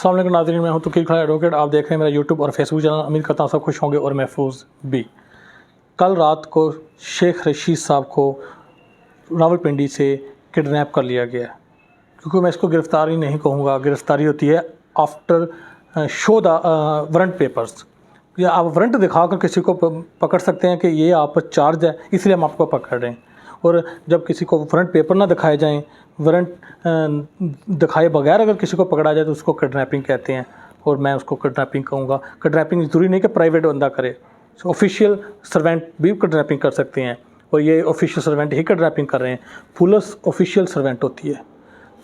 अस्सलाम वालेकुम नाज़रीन, मैं हूं तौकीर खान एडवोकेट। आप देख रहे हैं मेरा यूट्यूब और फेसबुक चैनल। उम्मीद करता हूं सब खुश होंगे और महफूज भी। कल रात को शेख रशीद साहब को रावलपिंडी से किडनैप कर लिया गया, क्योंकि मैं इसको गिरफ़्तारी नहीं कहूँगा। गिरफ़्तारी होती है after show the warrant papers, या आप वारंट दिखाकर किसी को पकड़ सकते हैं कि ये आप पर चार्ज है, इसलिए हम आपको पकड़ रहे हैं। और जब किसी को वारंट पेपर ना दिखाए जाएं, वारंट दिखाए बगैर अगर किसी को पकड़ा जाए तो उसको किडनैपिंग कहते हैं, और मैं उसको किडनैपिंग कहूँगा। किडनैपिंग ज़रूरी नहीं कि प्राइवेट बंदा करे, ऑफिशियल सर्वेंट भी किडनैपिंग कर सकते हैं, और ये ऑफिशियल सर्वेंट ही किडनैपिंग कर रहे हैं। पुलिस ऑफिशियल सर्वेंट होती है,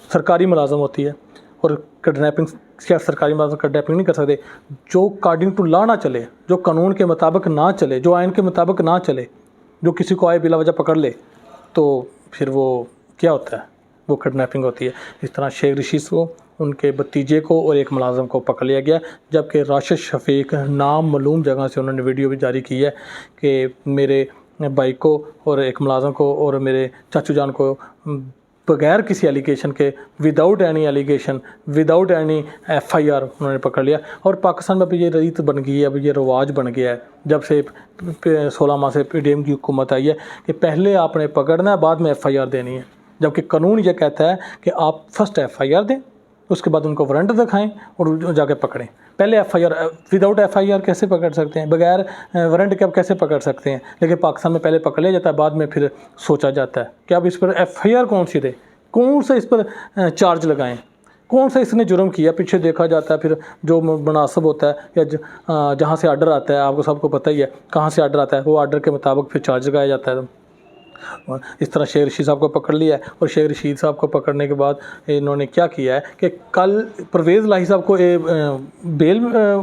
सरकारी मुलाजम होती है, और किडनैपिंग क्या सरकारी मुलाजम किडनैपिंग नहीं कर सकते। जो अकॉर्डिंग टू लॉ ना चले, जो कानून के मुताबिक ना चले, जो आइन के मुताबिक ना चले, जो किसी को आए बिला वजह पकड़ ले, तो फिर वो क्या होता है, वो किडनैपिंग होती है। इस तरह शेख रशीद को, उनके भतीजे को और एक मुलाजम को पकड़ लिया गया, जबकि राशिद शफीक नाम मालूम जगह से उन्होंने वीडियो भी जारी की है कि मेरे भाई को और एक मुलाजम को और मेरे चाचू जान को बगैर किसी एलिगेशन के, without any allegation, without any FIR उन्होंने पकड़ लिया। और पाकिस्तान में अभी ये रीत बन गई है, अभी ये रवाज बन गया है, जब से 16 माह से पीडीएम की हुकूमत आई है, कि पहले आपने पकड़ना है, बाद में एफआईआर देनी है। जबकि कानून ये कहता है कि आप फर्स्ट एफआईआर दें, उसके बाद उनको वारंट दिखाएं और जाके पकड़ें। पहले एफआईआर, विदाउट एफआईआर कैसे पकड़ सकते हैं, बगैर वारंट के आप कैसे पकड़ सकते हैं। लेकिन पाकिस्तान में पहले पकड़ लिया जाता है, बाद में फिर सोचा जाता है कि अब इस पर एफआईआर कौन सी दे, कौन सा इस पर चार्ज लगाएं, कौन सा इसने जुर्म किया। पीछे देखा जाता है फिर जो मुनासिब होता है, या जहाँ से आर्डर आता है, आपको सबको पता ही है कहाँ से आर्डर आता है, वो आर्डर के मुताबिक फिर चार्ज लगाया जाता है। इस तरह शेख रशीद साहब को पकड़ लिया है। और शेख रशीद साहब को पकड़ने के बाद इन्होंने क्या किया है कि कल परवेज़ लाही साहब को बेल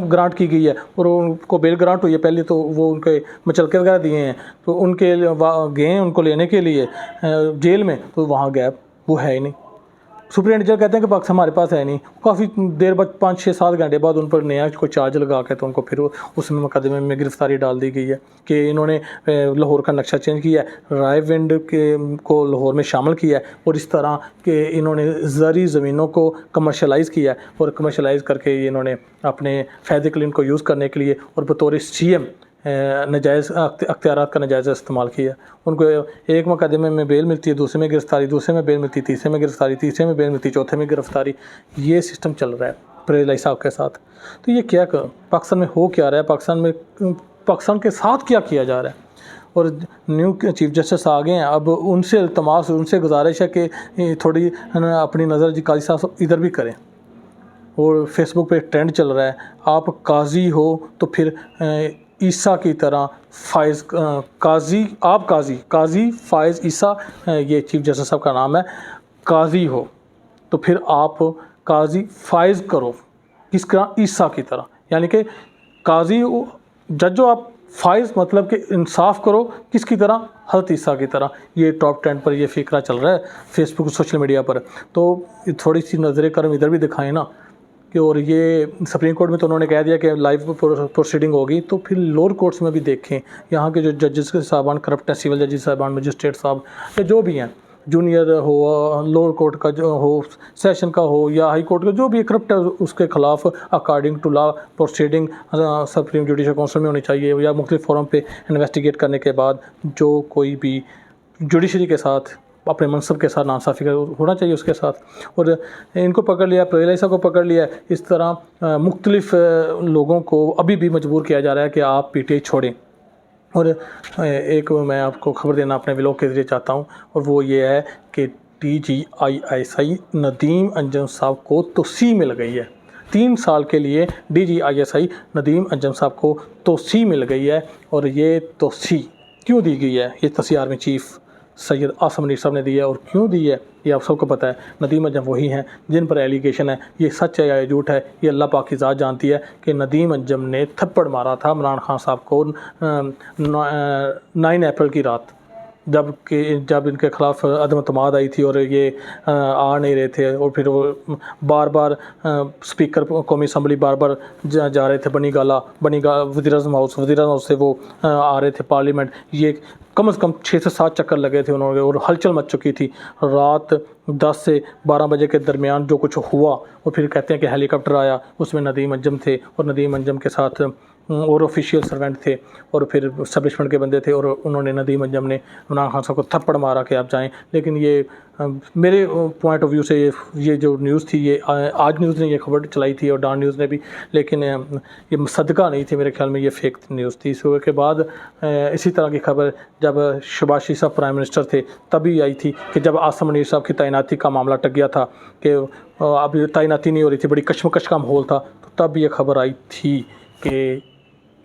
ग्रांट की गई है, और उनको बेल ग्रांट हुई है। पहले तो वो उनके मचलके वगैरह दिए हैं, तो उनके गए उनको लेने के लिए जेल में, तो वहाँ गैप वो है ही नहीं। सुप्रिंटेंडेंट कहते हैं कि पाकिस्तान हमारे पास है नहीं। काफ़ी देर बाद 5-6-7 घंटे बाद उन पर नया कोई चार्ज लगा के तो उनको फिर उसमें मुकदमे में गिरफ्तारी डाल दी गई है कि इन्होंने लाहौर का नक्शा चेंज किया है, रायविंड के को लाहौर में शामिल किया है, और इस तरह के इन्होंने ज़री ज़मीनों को कमर्शलाइज़ किया है, और कमर्शलाइज़ करके इन्होंने अपने फ़ायदे के लिए इनको यूज़ करने के लिए और बतौर सीएम नजायज़ अख्तियारात का नजायज़ इस्तेमाल किया। उनको एक मुकदमे में बेल मिलती है, दूसरे में गिरफ़्तारी, दूसरे में बेल मिलती है, तीसरे में गिरफ़्तारी, तीसरे में बेल मिलती है, चौथे में गिरफ़्तारी। ये सिस्टम चल रहा है परवेज़ लाही साहब के साथ। तो ये क्या पाकिस्तान में हो क्या रहा है, पाकिस्तान के साथ क्या किया जा रहा है। और न्यू चीफ जस्टिस आ गए हैं, अब उनसे इल्तमास, उनसे गुजारिश है कि थोड़ी अपनी नज़र जी काजी साहब इधर भी करें। और फेसबुक पे ट्रेंड चल रहा है, आप काजी हो तो फिर ईसा की तरह फ़ाइज़ काजी, आप काजी फ़ाइज़ ईसा, ये चीफ जस्टिस साहब का नाम है, काजी हो तो फिर आप काजी फ़ाइज़ करो किस तरह, ईसा की तरह। यानी कि काजी जज हो आप, फ़ाइज़ मतलब कि इंसाफ करो किसकी तरह, हज़रत ईसा की तरह। ये टॉप ट्रेंड पर ये फ़िक्रा चल रहा है फेसबुक सोशल मीडिया पर। तो थोड़ी सी नज़र करम इधर भी दिखाएं ना कि, और ये सुप्रीम कोर्ट में तो उन्होंने कह दिया कि लाइव प्रोसीडिंग होगी, तो फिर लोअर कोर्ट्स में भी देखें यहाँ के जो जजेस के साहबान करप्ट हैं, सिविल जजेस साहबान, मजिस्ट्रेट साहब या जो भी हैं, जूनियर हो, लोअर कोर्ट का जो हो, सेशन का हो या हाई कोर्ट का, जो भी करप्ट है उसके ख़िलाफ़ according to law proceeding supreme judicial council में होनी चाहिए, या मुख्तलिफ फोरम पे इन्वेस्टिगेट करने के बाद जो कोई भी जुडिशरी के साथ अपने मनसब के साथ नासाफ़ी होना चाहिए उसके साथ। और इनको पकड़ लिया, परवेज़ लाही साहब को पकड़ लिया। इस तरह मुख्तलिफ लोगों को अभी भी मजबूर किया जा रहा है कि आप पीटीआई छोड़ें। और एक मैं आपको खबर देना अपने व्लॉग के ज़रिए चाहता हूँ, और वो ये है कि DGISI नदीम अंजम साहब को तोसी मिल गई है। 3 साल के लिए DGISI नदीम अंजम साहब को तोसी मिल गई है। और ये तोसी क्यों दी गई है, ये तोसी आर्मी चीफ़ सैयद आसम मुनीर साहब ने दी है, और क्यों दी है ये आप सबको पता है। नदीम अंजम वही हैं जिन पर एलिगेशन है, ये सच है या झूठ है ये अल्लाह पाक की ज़ात जानती है, कि नदीम अंजम ने थप्पड़ मारा था इमरान खान साहब को 9 अप्रैल की रात, जब इनके ख़िलाफ़ अदम तमाद आई थी और ये आ नहीं रहे थे। और फिर वो बार बार स्पीकर कौमी असम्बली बार बार जा रहे थे, वज़ीर-ए-आज़म हाउस से वो आ रहे थे पार्लियामेंट। ये कम से कम 6 से 7 चक्कर लगे थे उन्होंने और हलचल मच चुकी थी। रात 10 से 12 बजे के दरमियान जो कुछ हुआ, और फिर कहते हैं कि हेलीकॉप्टर आया, उसमें नदीम अंजम थे और नदीम अंजम के साथ और ऑफिशियल सर्वेंट थे और फिर एस्टेब्लिशमेंट के बंदे थे, और उन्होंने नदीम अंजम ने इमरान खान साहब को थप्पड़ मारा कि आप जाएं। लेकिन ये मेरे पॉइंट ऑफ व्यू से ये जो न्यूज़ थी, ये आज न्यूज़ ने ये खबर चलाई थी और डॉन न्यूज़ ने भी, लेकिन ये मुसद्दका नहीं थी मेरे ख्याल में, ये फेक न्यूज़ थी। सो के बाद इसी तरह की खबर जब शहबाज शरीफ साहब प्राइम मिनिस्टर थे तभी आई थी कि जब आसिम मुनीर साहब की तैनाती का मामला टक गया था कि अब तैनाती नहीं हो रही थी, बड़ी कशमकश का माहौल था, तो तब ये खबर आई थी कि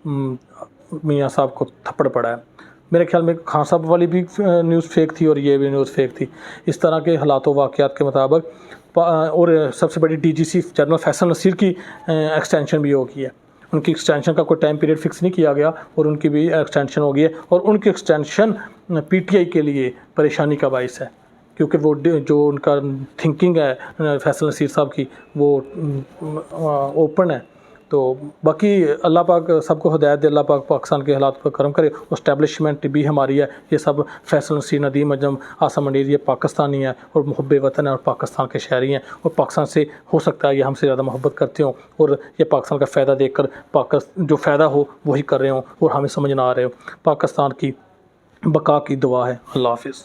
मियाँ साहब को थप्पड़ पड़ा है। मेरे ख्याल में खान साहब वाली भी न्यूज़ फेक थी और ये भी न्यूज़ फेक थी। इस तरह के हालात व वाक़यात के मुताबिक और सबसे बड़ी डीजीसी जनरल फैसल नसीर की एक्सटेंशन भी हो गई है। उनकी एक्सटेंशन का कोई टाइम पीरियड फिक्स नहीं किया गया और उनकी भी एक्सटेंशन हो गई है, और उनकी एक्सटेंशन पीटीआई के लिए परेशानी का बाइस है, क्योंकि वो जो उनका थिंकिंग है फैसल नसीर साहब की वो ओपन है। तो बाकी अल्लाह पाक सबको हिदायत दे, अल्लाह पाक पाकिस्तान के हालात पर करम करे। इस्टेब्लिशमेंट भी हमारी है, ये सब फैसल नसीर, नदीम अंजम, आसिम मुनीर, ये पाकिस्तानी है और मुहब्बे वतन है और पाकिस्तान के शहरी हैं, और पाकिस्तान से हो सकता है ये हमसे ज़्यादा मोहब्बत करते हों और ये पाकिस्तान का फ़ायदा देख कर पाकिस्तान जो फ़ायदा हो वही कर रहे हों और हमें समझ ना आ रहे हो। पाकिस्तान की बका की दुआ है। अल्लाह हाफ़िज़।